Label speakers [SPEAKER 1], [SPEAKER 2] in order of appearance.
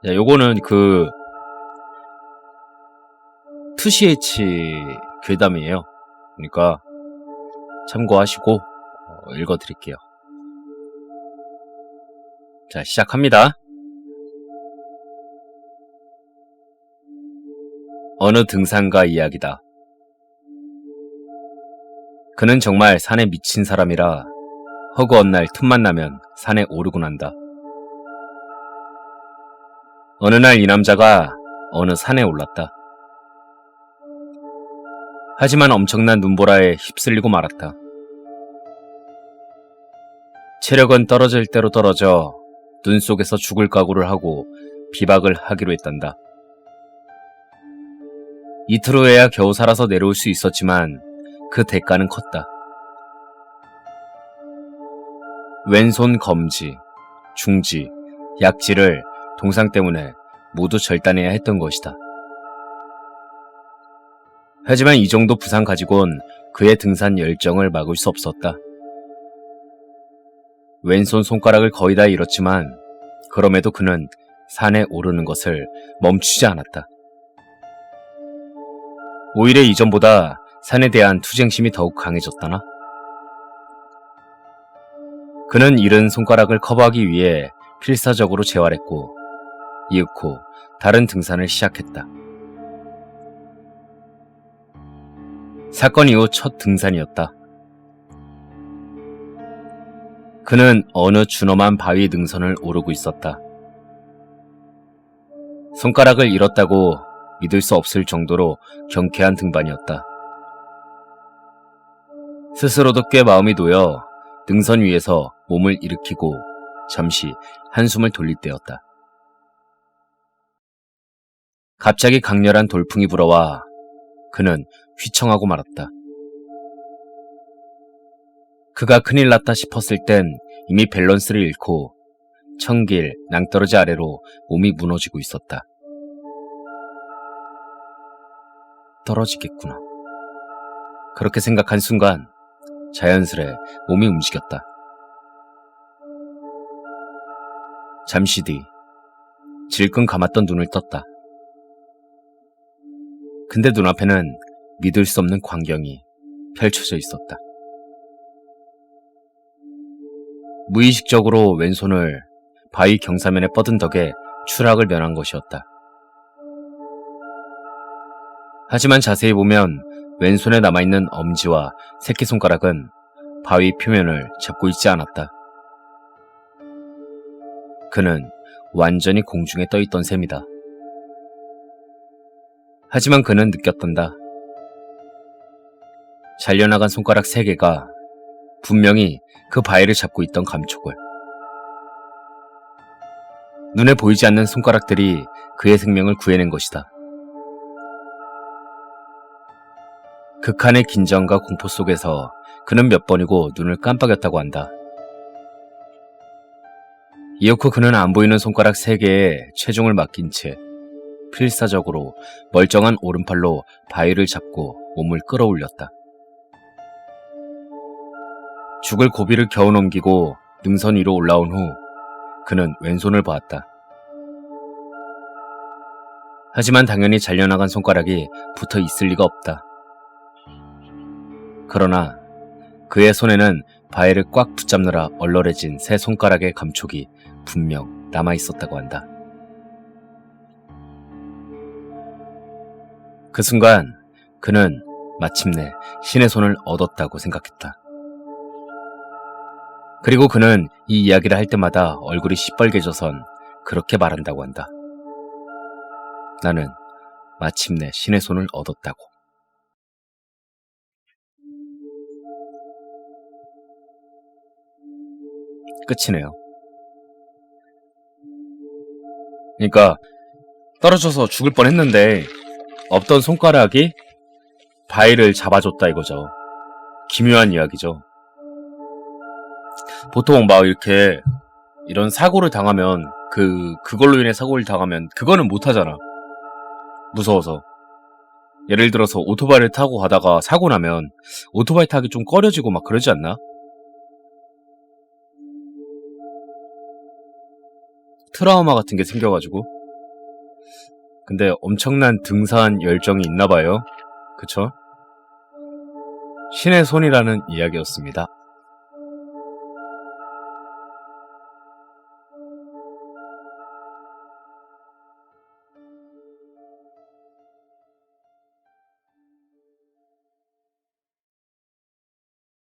[SPEAKER 1] 자, 요거는 그 2CH 괴담이에요. 그러니까 참고하시고 읽어드릴게요. 자, 시작합니다. 어느 등산가 이야기다. 그는 정말 산에 미친 사람이라 허구한 날 틈만 나면 산에 오르곤 한다. 어느 날 이 남자가 어느 산에 올랐다. 하지만 엄청난 눈보라에 휩쓸리고 말았다. 체력은 떨어질 대로 떨어져 눈 속에서 죽을 각오를 하고 비박을 하기로 했단다. 이틀 후에야 겨우 살아서 내려올 수 있었지만 그 대가는 컸다. 왼손 검지, 중지, 약지를 동상 때문에 모두 절단해야 했던 것이다. 하지만 이 정도 부상 가지고는 그의 등산 열정을 막을 수 없었다. 왼손 손가락을 거의 다 잃었지만 그럼에도 그는 산에 오르는 것을 멈추지 않았다. 오히려 이전보다 산에 대한 투쟁심이 더욱 강해졌다나? 그는 잃은 손가락을 커버하기 위해 필사적으로 재활했고 이윽고 다른 등산을 시작했다. 사건 이후 첫 등산이었다. 그는 어느 준엄한 바위 능선을 오르고 있었다. 손가락을 잃었다고 믿을 수 없을 정도로 경쾌한 등반이었다. 스스로도 꽤 마음이 놓여 능선 위에서 몸을 일으키고 잠시 한숨을 돌릴 때였다. 갑자기 강렬한 돌풍이 불어와 그는 휘청하고 말았다. 그가 큰일 났다 싶었을 땐 이미 밸런스를 잃고 천길 낭떠러지 아래로 몸이 무너지고 있었다. 떨어지겠구나. 그렇게 생각한 순간 자연스레 몸이 움직였다. 잠시 뒤 질끈 감았던 눈을 떴다. 근데 눈앞에는 믿을 수 없는 광경이 펼쳐져 있었다. 무의식적으로 왼손을 바위 경사면에 뻗은 덕에 추락을 면한 것이었다. 하지만 자세히 보면 왼손에 남아있는 엄지와 새끼손가락은 바위 표면을 잡고 있지 않았다. 그는 완전히 공중에 떠있던 셈이다. 하지만 그는 느꼈단다. 잘려나간 손가락 3개가 분명히 그 바위를 잡고 있던 감촉을. 눈에 보이지 않는 손가락들이 그의 생명을 구해낸 것이다. 극한의 긴장과 공포 속에서 그는 몇 번이고 눈을 깜빡였다고 한다. 이윽고 그는 안 보이는 손가락 3개에 체중을 맡긴 채 필사적으로 멀쩡한 오른팔로 바위를 잡고 몸을 끌어올렸다. 죽을 고비를 겨우 넘기고 능선 위로 올라온 후 그는 왼손을 보았다. 하지만 당연히 잘려나간 손가락이 붙어 있을 리가 없다. 그러나 그의 손에는 바위를 꽉 붙잡느라 얼얼해진 새 손가락의 감촉이 분명 남아있었다고 한다. 그 순간 그는 마침내 신의 손을 얻었다고 생각했다. 그리고 그는 이 이야기를 할 때마다 얼굴이 시뻘개져선 그렇게 말한다고 한다. 나는 마침내 신의 손을 얻었다고. 끝이네요. 그러니까 떨어져서 죽을 뻔했는데 없던 손가락이 바위를 잡아줬다 이거죠. 기묘한 이야기죠. 보통 막 이렇게 이런 사고를 당하면 그걸로 인해 사고를 당하면 그거는 못 하잖아. 무서워서. 예를 들어서 오토바이를 타고 가다가 사고 나면 오토바이 타기 좀 꺼려지고 막 그러지 않나? 트라우마 같은 게 생겨가지고. 근데 엄청난 등산 열정이 있나 봐요. 그쵸? 신의 손이라는 이야기였습니다.